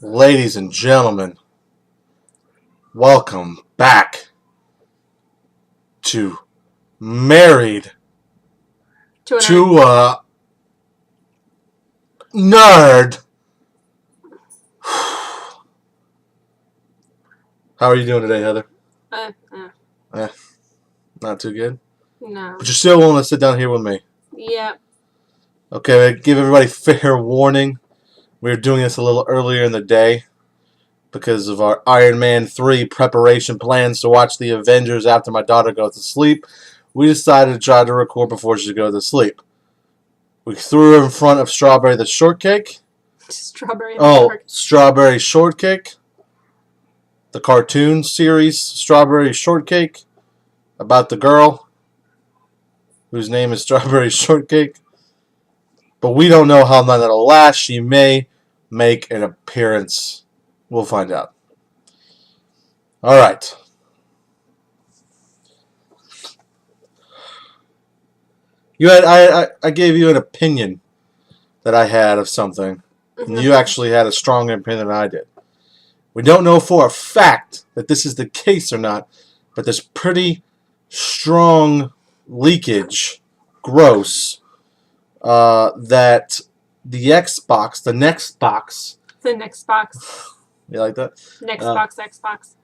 Ladies and gentlemen, welcome back to Married to a Nerd. How are you doing today, Heather? Not too good? No. But you're still willing to sit down here with me? Yeah. Okay, give everybody fair warning. We're doing this a little earlier in the day because of our Iron Man 3 preparation plans to watch the Avengers after my daughter goes to sleep. We decided to try to record before she goes to sleep. We threw her in front of Strawberry the Shortcake. Strawberry Shortcake. The cartoon series Strawberry Shortcake about the girl whose name is Strawberry Shortcake. But we don't know how long that'll last. She may make an appearance. We'll find out. All right. I gave you an opinion that I had of something, and you actually had a stronger opinion than I did. We don't know for a fact that this is the case or not, but there's pretty strong leakage, gross, that the Xbox, the next box. The next box. You like that? Next box, Xbox.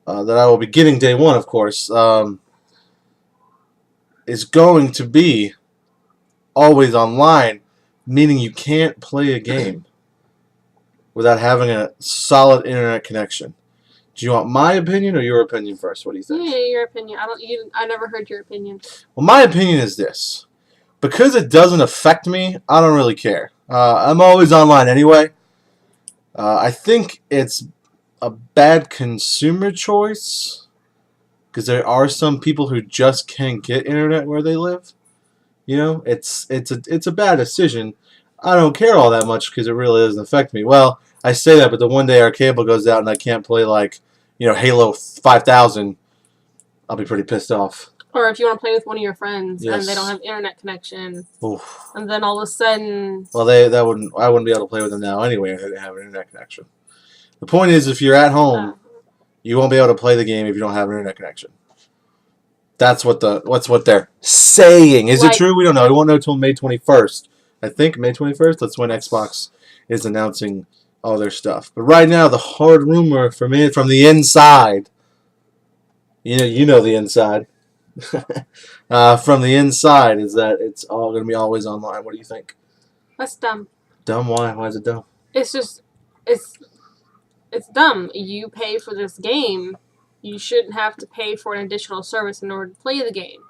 That I will be getting day one, of course, is going to be always online, meaning you can't play a game without having a solid internet connection. Do you want my opinion or your opinion first? What do you think? Yeah, your opinion. I never heard your opinion. Well, my opinion is this. Because it doesn't affect me, I don't really care. I'm always online anyway. I think it's a bad consumer choice because there are some people who just can't get internet where they live. You know, it's a bad decision. I don't care all that much because it really doesn't affect me. Well, I say that, but the one day our cable goes out and I can't play Halo 5000, I'll be pretty pissed off. Or if you want to play with one of your friends Yes. and they don't have internet connection, Oof. and then all of a sudden, well, I wouldn't be able to play with them now anyway if I didn't have an internet connection. The point is, if you're at home, you won't be able to play the game if you don't have an internet connection. That's what they're saying. Is it true? We don't know. We won't know until May 21st. I think May 21st. That's when Xbox is announcing all their stuff. But right now, the hard rumor from the inside. You know the inside. From the inside is that it's all going to be always online. What do you think? That's dumb. Dumb? Why? Why is it dumb? It's just it's dumb. You pay for this game. You shouldn't have to pay for an additional service in order to play the game.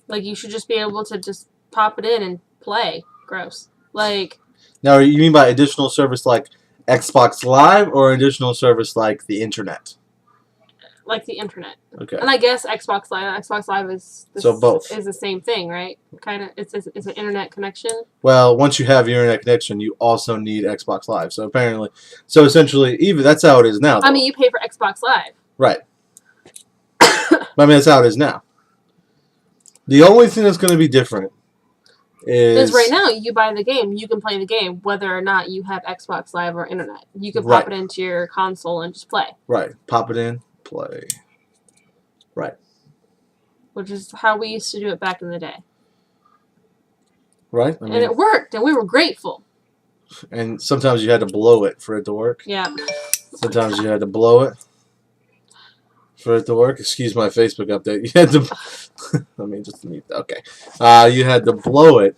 Like, you should just be able to just pop it in and play. Gross. Like... Now, you mean by additional service like Xbox Live or additional service like the Internet? Like the Internet. Okay. And I guess Xbox Live is... So both. Is the same thing, right? Kind of. It's an internet connection. Well, once you have your internet connection, you also need Xbox Live. So apparently... So essentially, even that's how it is now. I mean, you pay for Xbox Live. Right. I mean, that's how it is now. The only thing that's going to be different is... Because right now, you buy the game, you can play the game, whether or not you have Xbox Live or Internet. You can pop it into your console and just play. Right. Pop it in, play. Right. Which is how we used to do it back in the day. Right? I mean, and it worked, and we were grateful. And sometimes you had to blow it for it to work. Yeah. Sometimes you had to blow it for it to work. Excuse my Facebook update. You had to... Let me just mute that. Okay. You had to blow it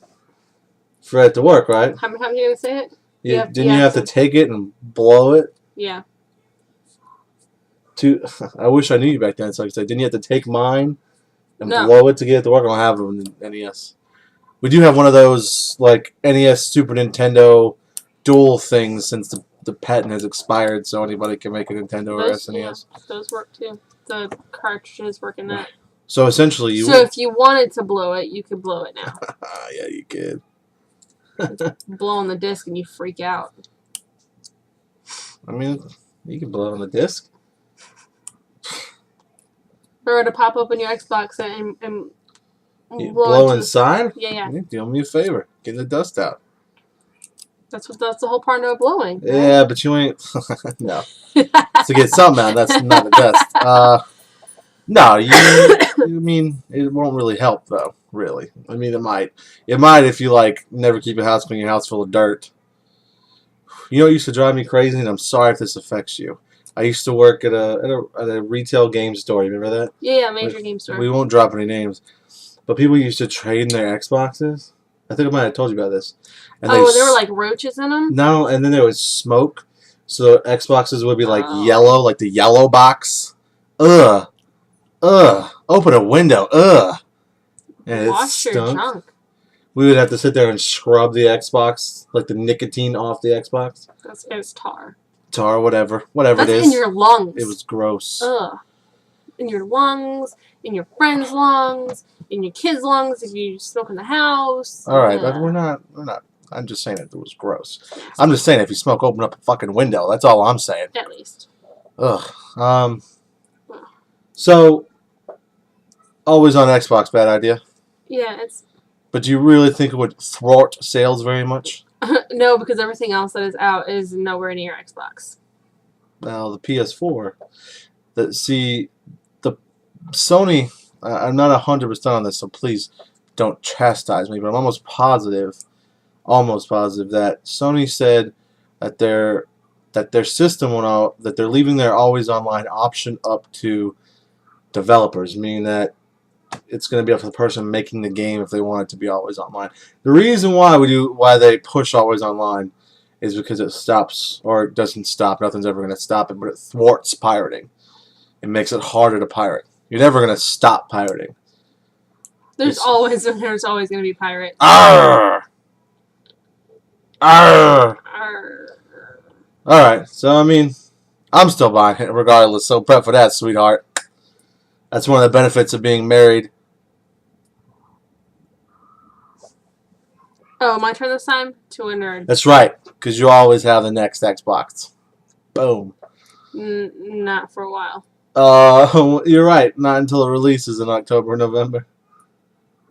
for it to work, right? How many times are you going to say it? Didn't you have to take it and blow it? Yeah. I wish I knew you back then, so I could say, didn't you have to take mine and blow it to get it to work? I don't have them in NES. We do have one of those, like, NES, Super Nintendo dual things since the patent has expired, so anybody can make a Nintendo or SNES. Yeah, those work too. The cartridges work in that. So essentially, if you wanted to blow it, you could blow it now. Yeah, you could. Blow on the disc and you freak out. I mean, you can blow on the disc. Or to pop open your Xbox and blow inside? Yeah. Do me a favor. Get the dust out. That's the whole part of blowing. Right? Yeah, but you ain't. No. To get something out, that's not the best. No, you mean it won't really help though. Really, I mean it might. It might if you like never keep your house clean, your house full of dirt. You know what used to drive me crazy, and I'm sorry if this affects you. I used to work at a retail game store. You remember that? Yeah, major game store. We won't drop any names, but people used to trade in their Xboxes. I think I might have told you about this. And there were like roaches in them? No, and then there was smoke. So Xboxes would be like Oh. like the yellow box. Ugh. Open a window. Ugh. And Wash it your stunk. junk. We would have to sit there and scrub the Xbox, like the nicotine off the Xbox. It's tar. Tar, whatever That's it is. in your lungs. It was gross. Ugh. In your lungs, in your friends' lungs, in your kids' lungs if you smoke in the house. All right, we're not. I'm just saying it was gross. I'm just saying if you smoke, open up a fucking window. That's all I'm saying. At least. Ugh. So, always on Xbox, bad idea. Yeah, it's. But do you really think it would thwart sales very much? No, because everything else that is out is nowhere near Xbox. Well, the PS4. The Sony. I'm not 100% on this, so please don't chastise me. But I'm almost positive that Sony said that their system that they're leaving their always online option up to developers, meaning that it's going to be up to the person making the game if they want it to be always online. The reason why they push always online is because it stops, or it doesn't stop. Nothing's ever going to stop it, but it thwarts pirating. It makes it harder to pirate. You're never going to stop pirating. There's always going to be pirates. Arr! Arr! Arr. All right, so I mean, I'm still buying it regardless. So prep for that, sweetheart. That's one of the benefits of being married. Oh, my turn this time? To a nerd. That's right, because you always have the next Xbox. Boom. Not for a while. You're right. Not until it releases in October, November.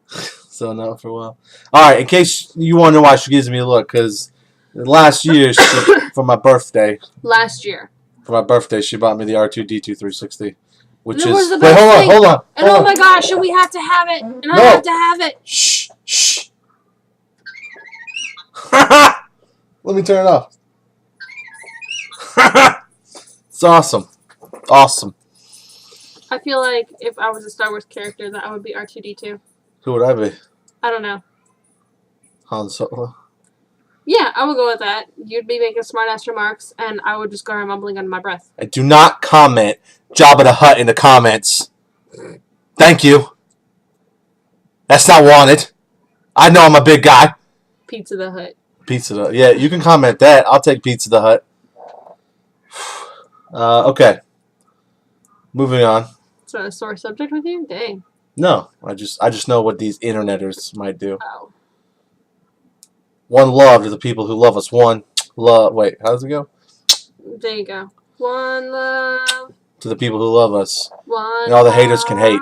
So not for a while. All right. In case you wonder why she gives me a look, because last year for my birthday. Last year. For my birthday, she bought me the R2D2 360, which it is. Was the Wait, best thing. hold on. And oh my gosh, and we have to have it. And I have to have it. Shh. Let me turn it off. It's awesome. Awesome. I feel like if I was a Star Wars character, that I would be R2D2. Who would I be? I don't know. Han Solo. Yeah, I would go with that. You'd be making smart-ass remarks, and I would just go around mumbling under my breath. I do not comment Jabba the Hutt in the comments. Thank you. That's not wanted. I know I'm a big guy. Pizza the Hut. Pizza the Hut. Yeah, you can comment that. I'll take Pizza the Hut. Okay. Moving on. Is that a sore subject with you? Dang. No, I just know what these interneters might do. Oh. One love to the people who love us. One love. Wait, how does it go? There you go. One love. To the people who love us. One And all the haters can hate.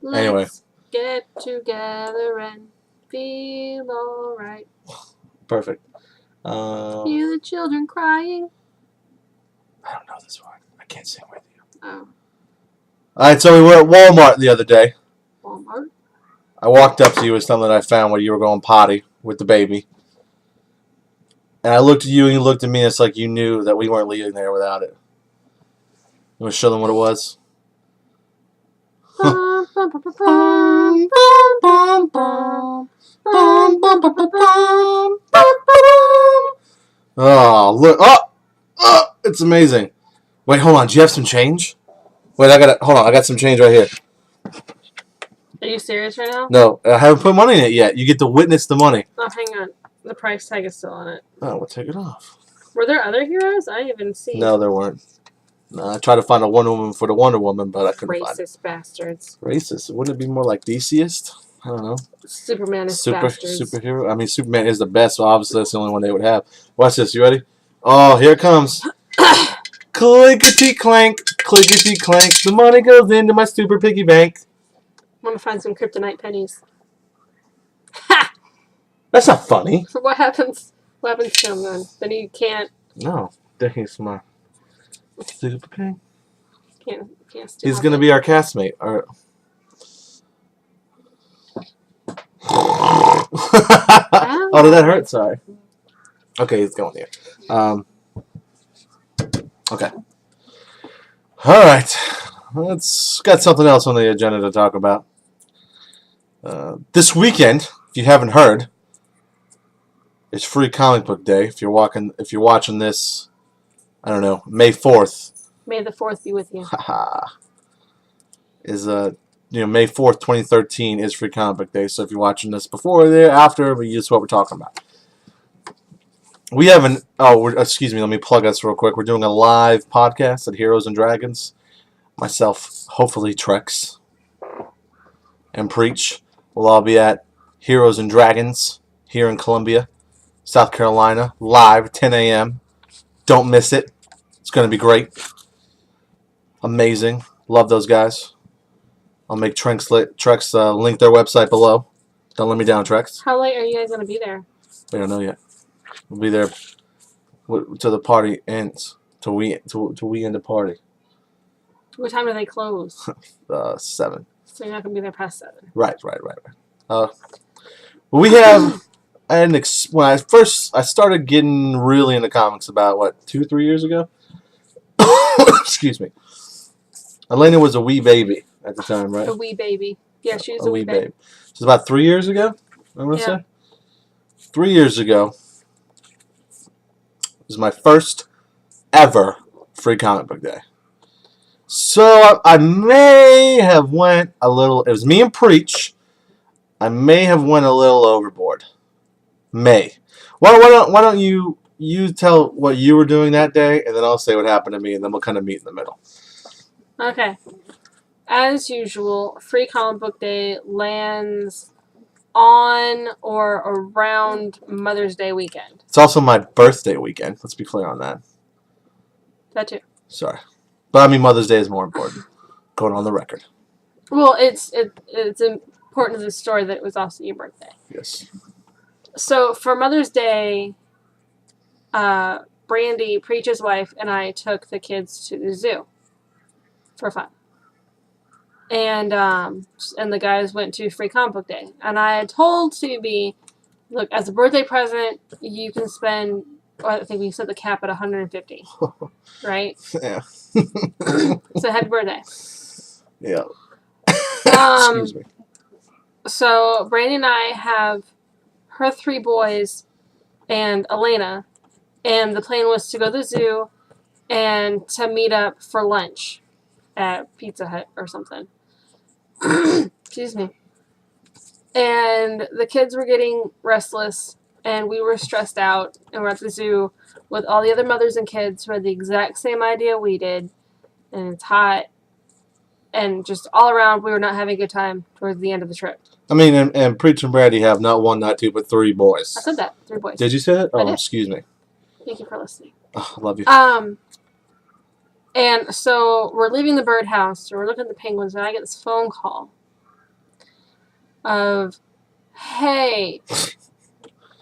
Let's Anyway. Get together and feel alright. Perfect. Hear the children crying. I don't know this one. I can't sing with you. Oh. Alright, so we were at Walmart the other day. Walmart? I walked up to you with something that I found while you were going potty with the baby. And I looked at you and you looked at me and it's like you knew that we weren't leaving there without it. You want to show them what it was? Oh, look. Oh, it's amazing. Wait, hold on. Do you have some change? Wait, hold on. I got some change right here. Are you serious right now? No, I haven't put money in it yet. You get to witness the money. Oh, hang on. The price tag is still on it. Oh, we'll take it off. Were there other heroes? I didn't even see. No, there weren't. No, I tried to find a Wonder Woman for the Wonder Woman, but I couldn't find it. Racist bastards. Racist? Wouldn't it be more like DCist? I don't know. Superman is bastards. Superhero? I mean, Superman is the best, so obviously that's the only one they would have. Watch this. You ready? Oh, here it comes. Clickety clank, clickety clank. The money goes into my super piggy bank. I'm gonna find some kryptonite pennies. That's not funny. What happens? What happens to him then? Then he can't No, then he's my super king. can't steal He's my gonna book. be our castmate. Our... Oh, did that hurt? Sorry. Okay, he's going here. Okay. All right. Let's got something else on the agenda to talk about. This weekend, if you haven't heard, it's Free Comic Book Day. If you're watching this, I don't know, May 4th. May the 4th be with you. Is May 4th, 2013 is Free Comic Book Day. So if you're watching this before or there, after, but this is what we're talking about. We haven't. Oh, excuse me. Let me plug us real quick. We're doing a live podcast at Heroes and Dragons. Myself, hopefully Trex, and Preach. We'll all be at Heroes and Dragons here in Columbia, South Carolina, live 10 a.m. Don't miss it. It's going to be great. Amazing. Love those guys. I'll make Trex link their website below. Don't let me down, Trex. How late are you guys going to be there? We don't know yet. We'll be there till the party ends. Till we end the party. What time do they close? 7. So you're not going to be there past 7. Right. We have when I started getting really into comics about 2-3 years ago. Excuse me. Elena was a wee baby at the time, right? A wee baby. Yeah, she was a wee baby. So it's about 3 years ago. I want to say 3 years ago. It was my first ever Free Comic Book Day. So I may have went a little. It was me and Preach. I may have went a little overboard. Why don't you tell what you were doing that day, and then I'll say what happened to me, and then we'll kind of meet in the middle. Okay. As usual, Free Comic Book Day lands on or around Mother's Day weekend. It's also my birthday weekend. Let's be clear on that. That too. Sorry. But I mean, Mother's Day is more important. Going on the record. Well, it's important to the story that it was also your birthday. Yes. So for Mother's Day, Brandy, Preach's wife, and I took the kids to the zoo for fun. And the guys went to Free Comic Book Day. And I had told Stevie B, look, as a birthday present, you can spend, I think we set the cap at $150. Right? Yeah. So happy birthday. Yeah. Excuse me. So Brandy and I have her 3 boys and Elena, and the plan was to go to the zoo and to meet up for lunch at Pizza Hut or something. Excuse me. And the kids were getting restless, and we were stressed out, and we're at the zoo with all the other mothers and kids who had the exact same idea we did, and it's hot, and just all around we were not having a good time towards the end of the trip. I mean, and Preach and Brandy have not 1, not 2, but 3 boys. I said that. 3 boys. Did you say that? I did. Excuse me. Thank you for listening. Oh, I love you. And so we're leaving the birdhouse, and we're looking at the penguins, and I get this phone call of, hey,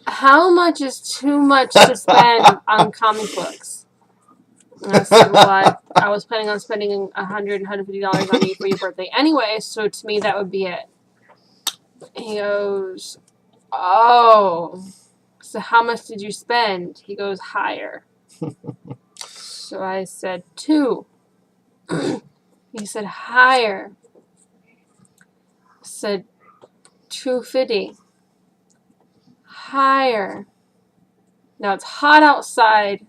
how much is too much to spend on comic books? And I said, well, I was planning on spending $100, $150 on you for your birthday anyway, so to me that would be it. He goes, oh, so how much did you spend? He goes, higher. So I said, 2. He said, higher. I said, $250. Higher. Now it's hot outside,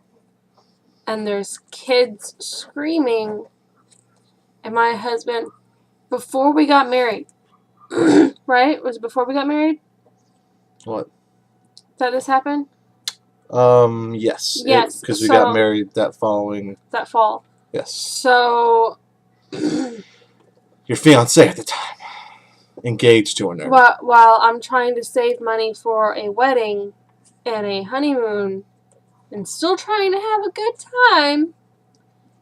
and there's kids screaming, and my husband, before we got married, right? Was it before we got married? What? That this happened? Yes. Yes. Because we got married that fall. Yes. So. Your fiancé at the time. Engaged to her. While I'm trying to save money for a wedding and a honeymoon and still trying to have a good time,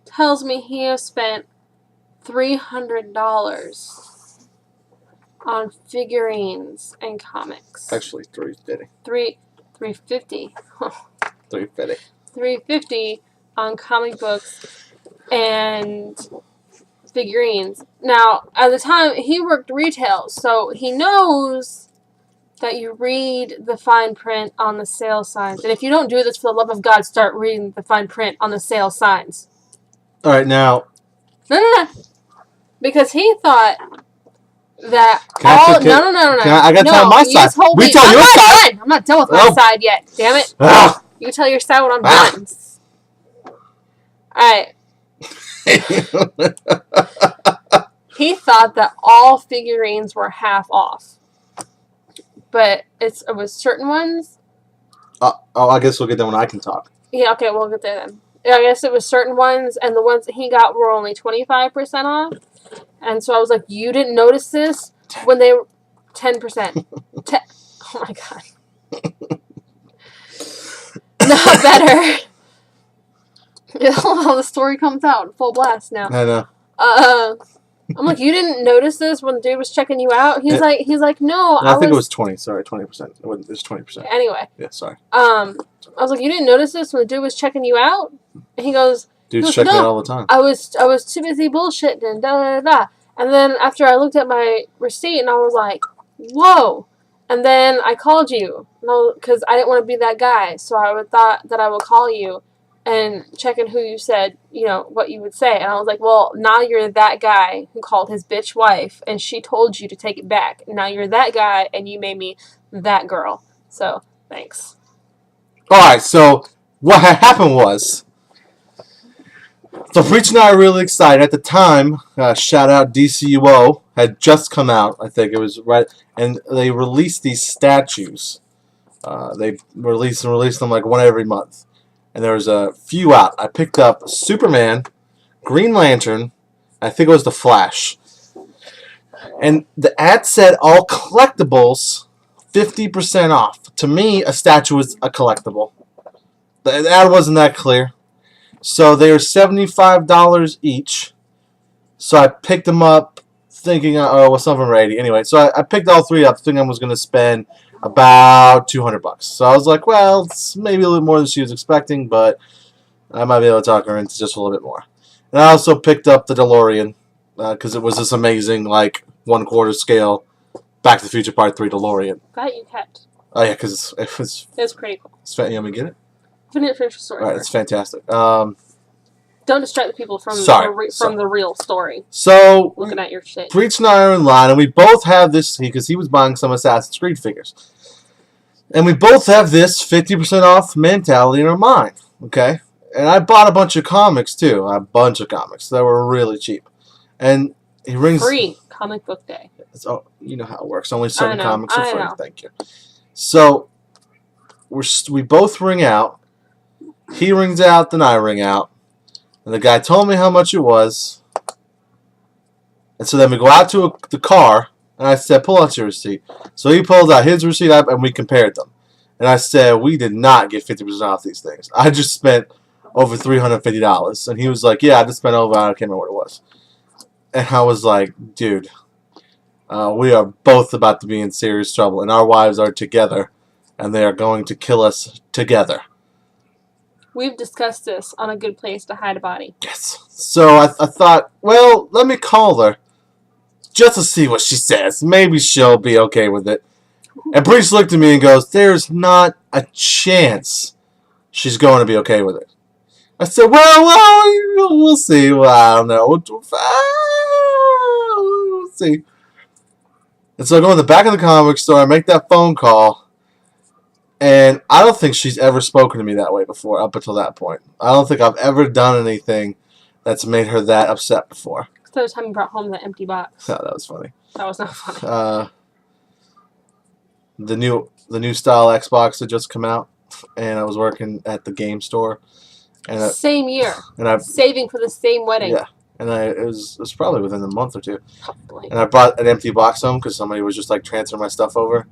tells me he has spent $300 on figurines and comics. Actually, 3, did he? $350. $350. $350 on comic books and figurines. Now, at the time, he worked retail, so he knows that you read the fine print on the sale signs. And if you don't do this for the love of God, start reading the fine print on the sale signs. All right, now. No. Because he thought that no. I gotta tell my side. We tell your side. I'm not done with my side yet. Damn it. You tell your side when I'm done. Alright. He thought that all figurines were half off. But it was certain ones. I guess we'll get there when I can talk. Yeah, okay, we'll get there then. I guess it was certain ones, and the ones that he got were only 25% off. And so I was like, you didn't notice this when they were 10%. Oh my god. Not better. The story comes out full blast now. I know. I'm like, you didn't notice this when the dude was checking you out? He's like, no. I think it was 20. Sorry, 20%. It was 20%. Anyway. Yeah, sorry. I was like, you didn't notice this when the dude was checking you out? And he goes, dude's checking out all the time. I was too busy bullshitting and da. And then after I looked at my receipt and I was like, whoa. And then I called you because I didn't want to be that guy. So I thought that I would call you and check in who you said, what you would say. And I was like, well, now you're that guy who called his bitch wife and she told you to take it back. Now you're that guy and you made me that girl. So, thanks. Alright, so what had happened was, so Preach and I were really excited. At the time, shout out DCUO, had just come out, I think it was right, and they released these statues. They released them like one every month. And there was a few out. I picked up Superman, Green Lantern, I think it was the Flash. And the ad said all collectibles 50% off. To me, a statue was a collectible. The ad wasn't that clear. So they were $75 each. So I picked them up thinking, some of them are 80. Anyway, so I picked all three up thinking I was going to spend about $200. So I was like, well, it's maybe a little more than she was expecting, but I might be able to talk her into just a little bit more. And I also picked up the DeLorean because it was this amazing, like, 1/4 scale Back to the Future Part 3 DeLorean. That you kept. Oh, yeah, because it was... It's pretty cool. You want me to get it? Finish the story. All right, it's fantastic. Don't distract the people from the real story. So, looking at your shit. Preach and I are in line, and we both have this, because he was buying some Assassin's Creed figures. And we both have this 50% off mentality in our mind, okay? And I bought a bunch of comics, too. A bunch of comics that were really cheap. And he rings... Free comic book day. Oh, you know how it works. Only certain comics are free. Thank you. So, we both ring out. He rings out, then I ring out. And the guy told me how much it was. And so then we go out to the car, and I said, pull out your receipt. So he pulled out his receipt up, and we compared them. And I said, we did not get 50% off these things. I just spent over $350. And he was like, yeah, I just spent over, I can't remember what it was. And I was like, dude, we are both about to be in serious trouble, and our wives are together, and they are going to kill us together. We've discussed this on A Good Place to Hide a Body. Yes. So I thought, well, let me call her just to see what she says. Maybe she'll be okay with it. And Breach looked at me and goes, there's not a chance she's going to be okay with it. I said, well, we'll see. Well, I don't know. We'll see. And so I go in the back of the comic store, I make that phone call, and I don't think she's ever spoken to me that way before, up until that point. I don't think I've ever done anything that's made her that upset before. The other time you brought home the empty box. Oh, that was funny. That was not funny. The new style Xbox had just come out, and I was working at the game store. And same year. And saving for the same wedding. Yeah. And it was probably within a month or two. Probably. And I brought an empty box home because somebody was just like transferring my stuff over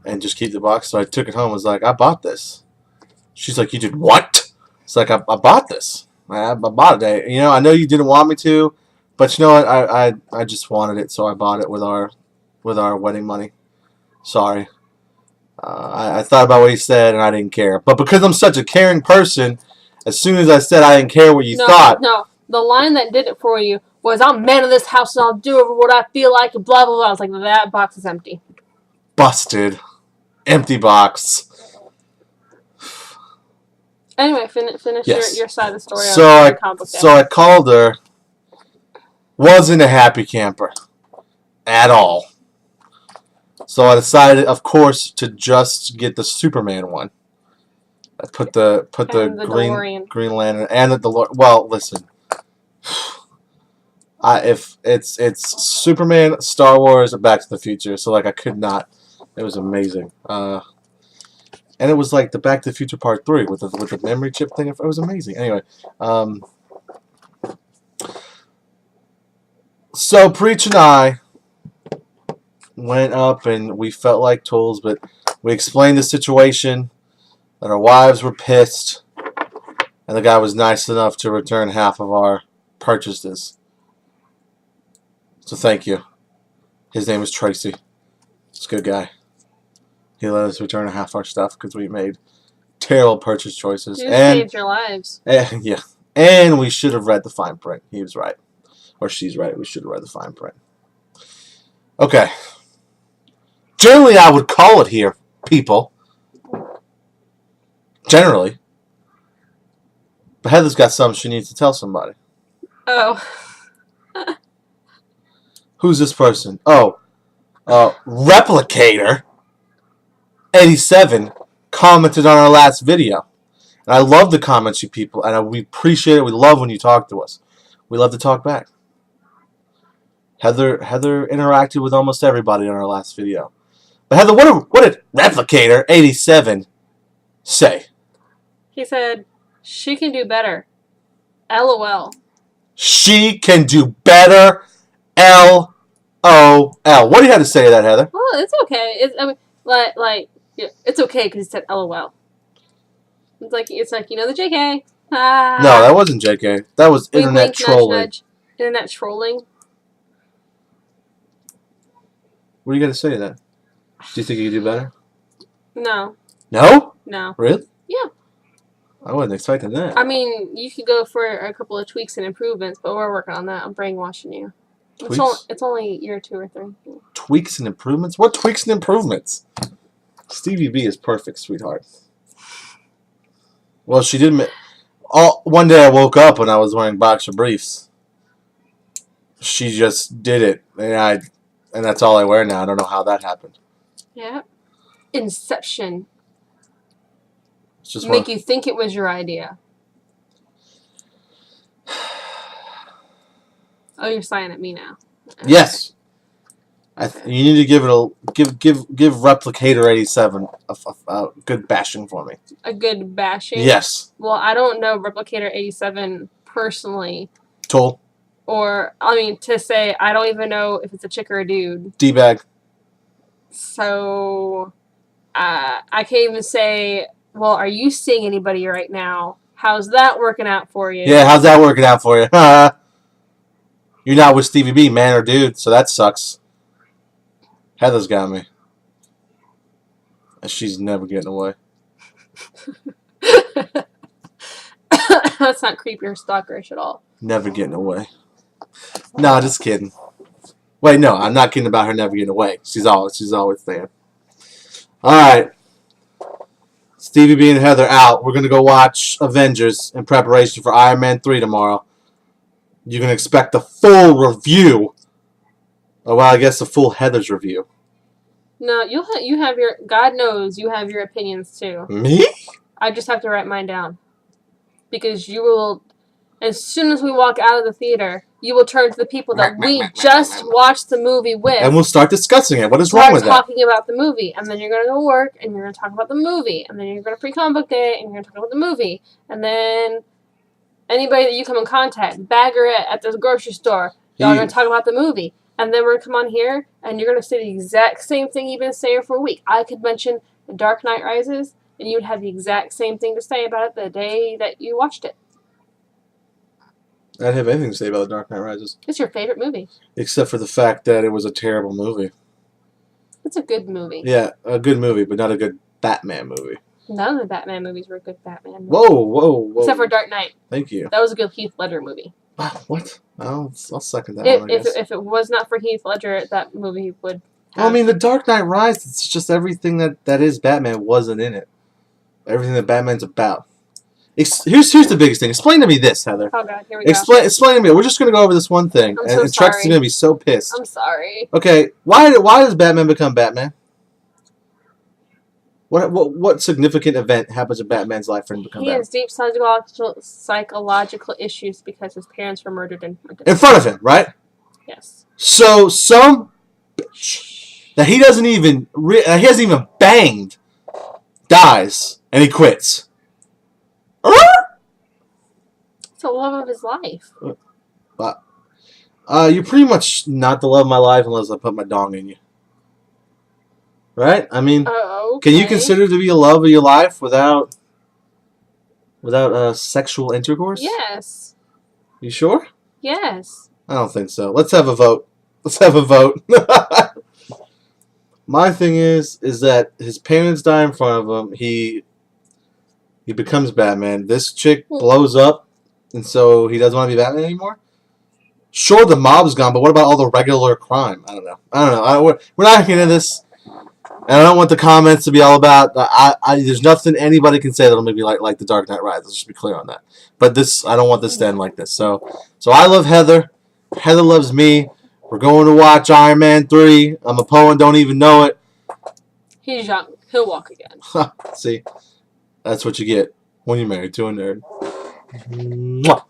and just keep the box. So I took it home. I was like, I bought this. She's like, you did what? It's like, I bought this. I bought it. You know, I know you didn't want me to, but you know what? I just wanted it, so I bought it with our wedding money. Sorry. I thought about what he said and I didn't care. But because I'm such a caring person, as soon as I said I didn't care what you thought. No, the line that did it for you was, I'm man of this house and I'll do over what I feel like and blah, blah, blah. I was like, that box is empty. Busted. Empty box. Anyway, finish Yes. your side of the story. So I called her. Wasn't a happy camper. At all. So I decided, of course, to just get the Superman one. I put the Green Lantern and the DeLorean. Well, listen. If it's Superman, Star Wars, or Back to the Future, so like I could not. It was amazing. And it was like the Back to the Future Part 3 with the memory chip thing. It was amazing. Anyway, so Preach and I went up and we felt like tools, but we explained the situation, that our wives were pissed, and the guy was nice enough to return half of our purchases. So thank you. His name is Tracy. He's a good guy. He let us return half our stuff because we made terrible purchase choices. You saved your lives. Yeah. And we should have read the fine print. He was right. Or she's right. We should have read the fine print. Okay. Generally, I would call it here, people. Generally. But Heather's got something she needs to tell somebody. Oh. Who's this person? Oh. Replicator 87 commented on our last video. And I love the comments, you people. And we appreciate it. We love when you talk to us. We love to talk back. Heather interacted with almost everybody on our last video. But Heather, what did Replicator 87 say? He said, she can do better. LOL. She can do better. LOL. What do you have to say to that, Heather? Well, it's okay. It's okay because he said LOL. It's like the JK. Ah. No, that wasn't JK. That was internet trolling. Nudge. Internet trolling. What are you going to say to that? Do you think you could do better? No. No? No. Really? Yeah. I wasn't expecting that. I mean, you could go for a couple of tweaks and improvements, but we're working on that. I'm brainwashing you. It's only year 2 or 3. Tweaks and improvements? What tweaks and improvements? Stevie B is perfect, sweetheart. Well, she did. One day I woke up and I was wearing boxer briefs. She just did it, and that's all I wear now. I don't know how that happened. Yeah. Inception. It's just make you think it was your idea. Oh, you're sighing at me now. Yes. You need to give it give Replicator 87 a good bashing for me. A good bashing? Yes. Well, I don't know Replicator 87 personally. Tool. Or, I mean, to say, I don't even know if it's a chick or a dude. D-bag. So, I can't even say, well, are you seeing anybody right now? How's that working out for you? Yeah, how's that working out for you? You're not with Stevie B, man or dude, so that sucks. Heather's got me. She's never getting away. That's not creepy or stalkerish at all. Never getting away. No, just kidding. Wait, no, I'm not kidding about her never getting away. She's always there. Alright. Stevie B and Heather out. We're going to go watch Avengers in preparation for Iron Man 3 tomorrow. You can expect the full review. Oh, well, I guess the full Heather's review. No, you have your... God knows you have your opinions, too. Me? I just have to write mine down. Because you will... As soon as we walk out of the theater, you will turn to the people that we just watched the movie with. And we'll start discussing it. What is wrong with that? Talking about the movie. And then you're going to go to work, and you're going to talk about the movie. And then you're going to pre-comic book day, and you're going to talk about the movie. And then anybody that you come in contact, bagger at the grocery store, y'all are going to talk about the movie. And then we're going to come on here, and you're going to say the exact same thing you've been saying for a week. I could mention The Dark Knight Rises, and you would have the exact same thing to say about it the day that you watched it. I don't have anything to say about The Dark Knight Rises. It's your favorite movie. Except for the fact that it was a terrible movie. It's a good movie. Yeah, a good movie, but not a good Batman movie. None of the Batman movies were good Batman movies. Whoa. Except for Dark Knight. Thank you. That was a good Heath Ledger movie. What? I'll second that one, I guess. If it was not for Heath Ledger, that movie would... Well, I mean, The Dark Knight Rises, it's just everything that is Batman wasn't in it. Everything that Batman's about. Here's the biggest thing. Explain to me this, Heather. Oh, God. Here we go. Explain to me. We're just going to go over this one thing. I'm and so Trex is sorry. going to be so pissed. I'm sorry. Okay, why does Batman become Batman? What significant event happens in Batman's life for him to become Batman? He has deep psychological issues because his parents were murdered in front of him, right? Yes. So some bitch that he hasn't even banged dies and he quits. It's the love of his life. You're pretty much not the love of my life unless I put my dong in you. Right? I mean, okay. Can you consider to be a love of your life without sexual intercourse? Yes. You sure? Yes. I don't think so. Let's have a vote. My thing is that his parents die in front of him. He becomes Batman. This chick blows up, and so he doesn't want to be Batman anymore. Sure, the mob's gone, but what about all the regular crime? I don't know. We're not getting into this, and I don't want the comments to be all about. There's nothing anybody can say that'll make me like The Dark Knight Rises. Let's just be clear on that. But I don't want this to end like this. So I love Heather. Heather loves me. We're going to watch Iron Man 3. I'm a Poe and don't even know it. He's young. He'll walk again. See? That's what you get when you're married to a nerd. Mwah.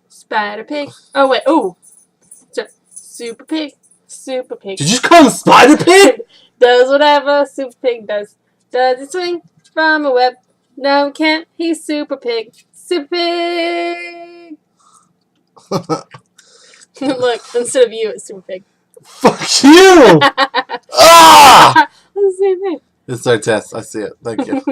Spider Pig. Oh, wait. Oh. Super Pig. Super Pig. Did you just call him Spider Pig? Does whatever Super Pig does. Does he swing from a web? No, he can't. He's Super Pig. Super Pig. Look, instead of you, it's Super Pig. Fuck you! Ah! That's the same thing. It's our test. I see it. Thank you.